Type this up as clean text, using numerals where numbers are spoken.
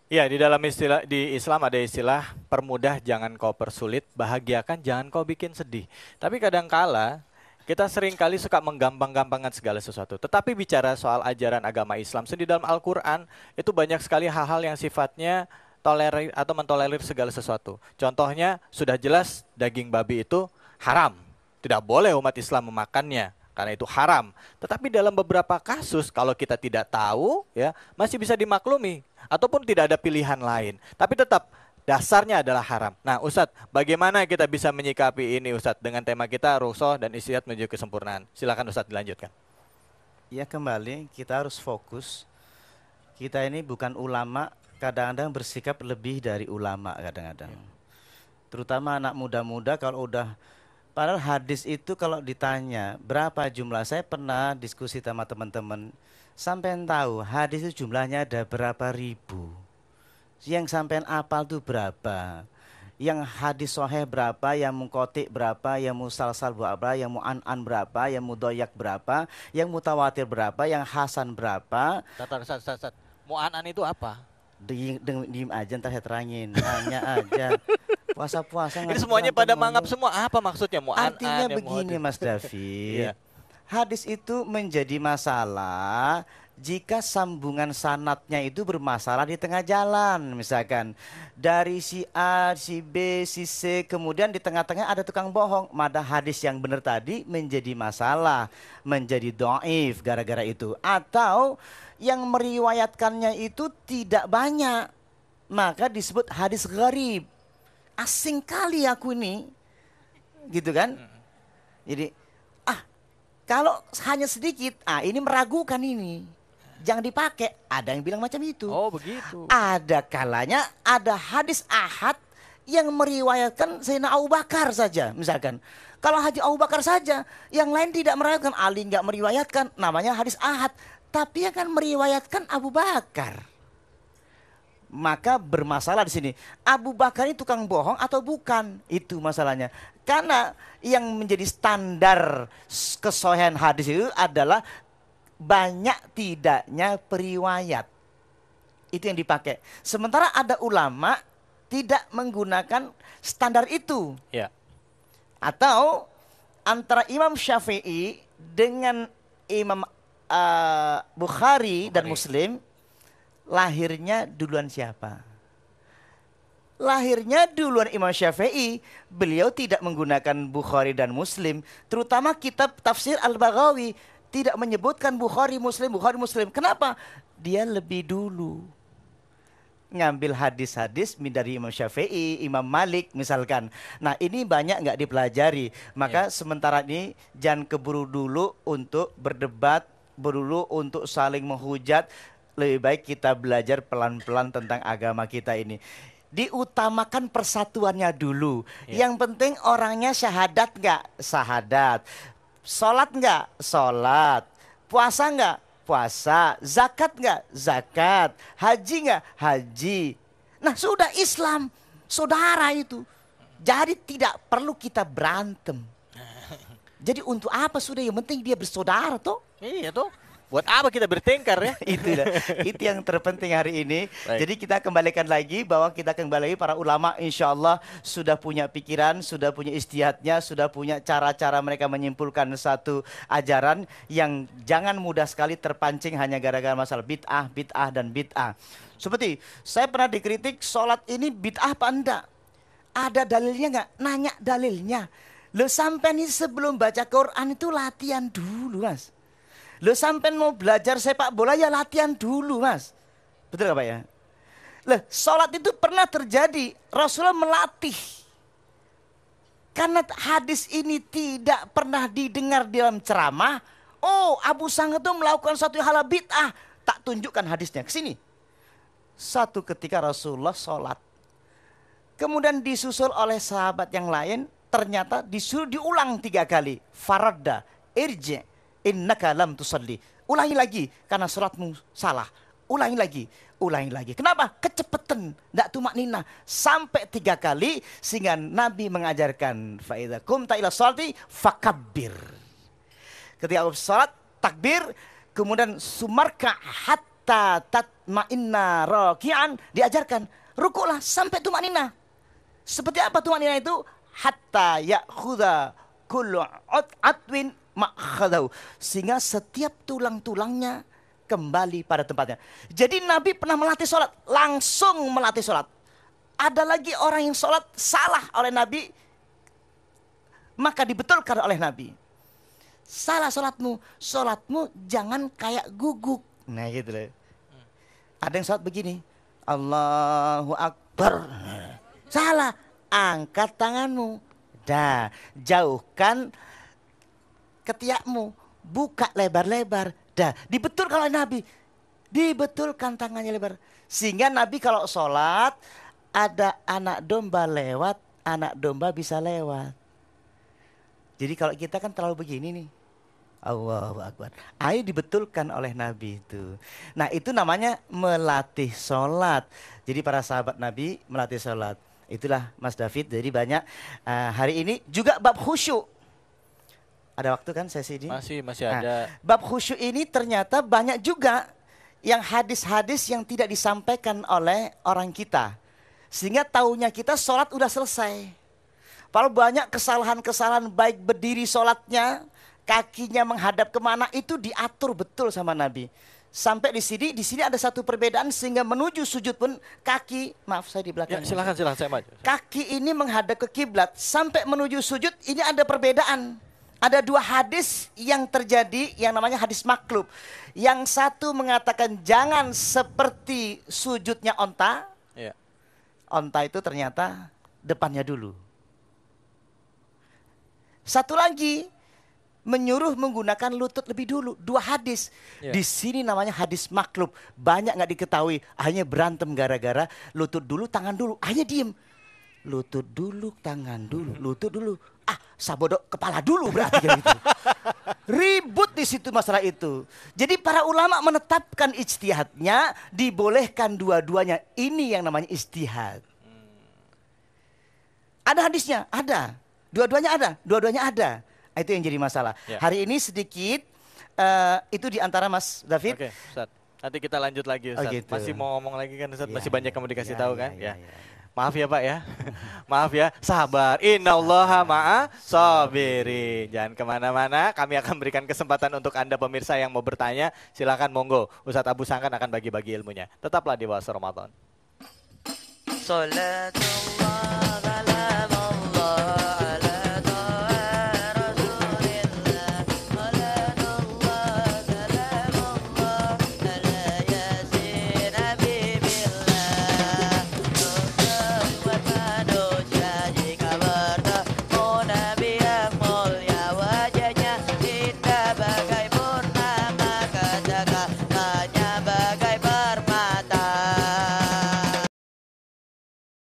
Ya, di dalam istilah di Islam ada istilah permudah jangan kau persulit, bahagiakan jangan kau bikin sedih. Tapi kadangkala kita seringkali suka menggampang-gampangkan segala sesuatu. Tetapi bicara soal ajaran agama Islam, di dalam Al-Qur'an itu banyak sekali hal-hal yang sifatnya tolerir atau mentolerir segala sesuatu. Contohnya sudah jelas daging babi itu haram. Tidak boleh umat Islam memakannya karena itu haram. Tetapi dalam beberapa kasus kalau kita tidak tahu ya masih bisa dimaklumi ataupun tidak ada pilihan lain. Tapi tetap dasarnya adalah haram. Nah, Ustadz, bagaimana kita bisa menyikapi ini, Ustadz, dengan tema kita rukhsah dan istiadat menuju kesempurnaan? Silakan Ustadz dilanjutkan. Ya, kembali kita harus fokus. Kita ini bukan ulama, kadang-kadang bersikap lebih dari ulama kadang-kadang. Terutama anak muda-muda kalau udah, padahal hadis itu kalau ditanya berapa jumlah, saya pernah diskusi sama teman-teman, sampean tahu hadis itu jumlahnya ada berapa ribu, yang sampean apal tuh berapa, yang hadis sahih berapa, yang muqatik berapa, yang musalsal berapa, yang mu'an-an berapa, yang mudoyak berapa, yang mutawatir berapa, yang hasan berapa. Ustadz, mu'an-an itu apa? Diem aja ntar saya terangin, nanya aja. Puasa-puasa ini semuanya pada mangap semua, apa maksudnya mu'an-an? Artinya begini Mas David. Hadis itu menjadi masalah jika sambungan sanadnya itu bermasalah di tengah jalan. Misalkan dari si A, si B, si C, kemudian di tengah-tengah ada tukang bohong, maka hadis yang benar tadi menjadi masalah, menjadi dhaif gara-gara itu. Atau yang meriwayatkannya itu tidak banyak, maka disebut hadis gharib. Asing kali aku ini, gitu kan? Jadi kalau hanya sedikit, ini meragukan ini. Jangan dipakai. Ada yang bilang macam itu. Oh, begitu. Ada kalanya ada hadis ahad yang meriwayatkan Sayyidina Abu Bakar saja, misalkan. Kalau Haji Abu Bakar saja, yang lain tidak meriwayatkan, Ali nggak meriwayatkan, namanya hadis ahad. Tapi akan meriwayatkan Abu Bakar. Maka bermasalah di sini. Abu Bakar ini tukang bohong atau bukan? Itu masalahnya. Karena yang menjadi standar kesohihan hadis itu adalah banyak tidaknya periwayat. Itu yang dipakai. Sementara ada ulama tidak menggunakan standar itu. Ya. Atau antara Imam Syafi'i dengan Imam Bukhari dan Muslim, lahirnya duluan siapa? Lahirnya duluan Imam Syafi'i. Beliau tidak menggunakan Bukhari dan Muslim. Terutama kitab tafsir Al-Baghawi tidak menyebutkan Bukhari Muslim. Kenapa? Dia lebih dulu ngambil hadis-hadis dari Imam Syafi'i, Imam Malik misalkan. Nah, ini banyak nggak dipelajari. Maka sementara ini jangan keburu dulu untuk berdebat, dulu untuk saling menghujat. Lebih baik kita belajar pelan-pelan tentang agama kita ini. Diutamakan persatuannya dulu. Yang penting orangnya syahadat nggak? Syahadat. Sholat nggak? Sholat. Puasa nggak? Puasa. Zakat nggak? Zakat. Haji nggak? Haji. Nah, sudah Islam. Saudara itu. Jadi tidak perlu kita berantem. Jadi untuk apa sudah, yang penting dia bersaudara toh? Iya toh. Buat apa kita bertengkar ya? Itu yang terpenting hari ini. Baik. Jadi kita kembalikan lagi bahwa kita kembali para ulama insya Allah sudah punya pikiran, sudah punya ijtihadnya, sudah punya cara-cara mereka menyimpulkan satu ajaran yang jangan mudah sekali terpancing hanya gara-gara masalah bid'ah dan bid'ah. Seperti saya pernah dikritik, sholat ini bid'ah apa enggak? Ada dalilnya enggak? Nanya dalilnya. Lo sampai nih sebelum baca Quran itu latihan dulu, Mas. Lo sampai mau belajar sepak bola ya latihan dulu, Mas. Betul gak Pak ya? Loh, sholat itu pernah terjadi, Rasulullah melatih. Karena hadis ini tidak pernah didengar dalam ceramah. Oh, Abu Sangh itu melakukan satu hal bid'ah. Tak tunjukkan hadisnya, ke sini. Satu ketika Rasulullah sholat. Kemudian disusul oleh sahabat yang lain, ternyata disuruh diulang 3 kali. Faradda, irji, innaka lam tusalli. Ulangi lagi, karena sholatmu salah. Ulangi lagi, ulangi lagi. Kenapa? Kecepatan, tidak tumakninah. Sampai 3 kali, sehingga Nabi mengajarkan, fa'idha kumta ila sholati fakabbir. Ketika sholat, takbir, kemudian sumarka hatta tatma'inna raki'an, diajarkan, rukuklah sampai tumakninah. Seperti apa tumakninah itu? Hatta ya'khudha kullu atwin ma'khadahu. Sehingga setiap tulang-tulangnya kembali pada tempatnya. Jadi Nabi pernah melatih sholat, langsung melatih sholat. Ada lagi orang yang sholat salah oleh Nabi, maka dibetulkan oleh Nabi. Salah sholatmu, sholatmu jangan kayak guguk. Nah gitu loh. Ada yang sholat begini, Allahu Akbar. Salah, angkat tanganmu. Dah, jauhkan ketiakmu, buka lebar-lebar. Dah, dibetulkan oleh Nabi. Dibetulkan tangannya lebar. Sehingga Nabi kalau sholat, ada anak domba lewat, anak domba bisa lewat. Jadi kalau kita kan terlalu begini nih. Allahu Akbar. Ayo dibetulkan oleh Nabi itu. Nah itu namanya melatih sholat. Jadi para sahabat Nabi melatih sholat. Itulah Mas David. Jadi banyak hari ini juga bab khusyuk. Ada waktu kan sesi ini? Masih ada. Bab khusyuk ini ternyata banyak juga yang hadis-hadis yang tidak disampaikan oleh orang kita. Sehingga taunya kita sholat udah selesai. Kalau banyak kesalahan-kesalahan baik berdiri sholatnya, kakinya menghadap kemana, itu diatur betul sama Nabi. Sampai di sini ada satu perbedaan sehingga menuju sujud pun kaki, maaf saya di belakang. Ya, silakan saya maju. Kaki ini menghadap ke kiblat, sampai menuju sujud ini ada perbedaan. Ada 2 hadis yang terjadi yang namanya hadis maklub. Yang satu mengatakan jangan seperti sujudnya onta. Ya. Onta itu ternyata depannya dulu. Satu lagi menyuruh menggunakan lutut lebih dulu. 2 hadis. Ya. Di sini namanya hadis maklub. Banyak nggak diketahui. Hanya berantem gara-gara lutut dulu, tangan dulu. Hanya diem. Lutut dulu, tangan dulu, lutut dulu. Sabodok kepala dulu berarti gitu. Ribut di situ masalah itu. Jadi para ulama menetapkan ijtihadnya, dibolehkan dua-duanya. Ini yang namanya ijtihad. Ada hadisnya? Ada. Dua-duanya ada. Itu yang jadi masalah. Ya. Hari ini sedikit itu di antara Mas David. Oke, Ustaz. Nanti kita lanjut lagi, Ustaz. Gitu. Masih mau ngomong lagi kan, Ustaz? Ya, Masih banyak yang mau dikasih tahu kan? Ya. Maaf ya Pak ya. Maaf ya, sabar. Innallaha ma'a sabirin. Jangan kemana-mana, kami akan berikan kesempatan untuk Anda pemirsa yang mau bertanya. Silakan monggo, Ustadz Abu Sangkan akan bagi-bagi ilmunya. Tetaplah di Bahasa Ramadan. Salat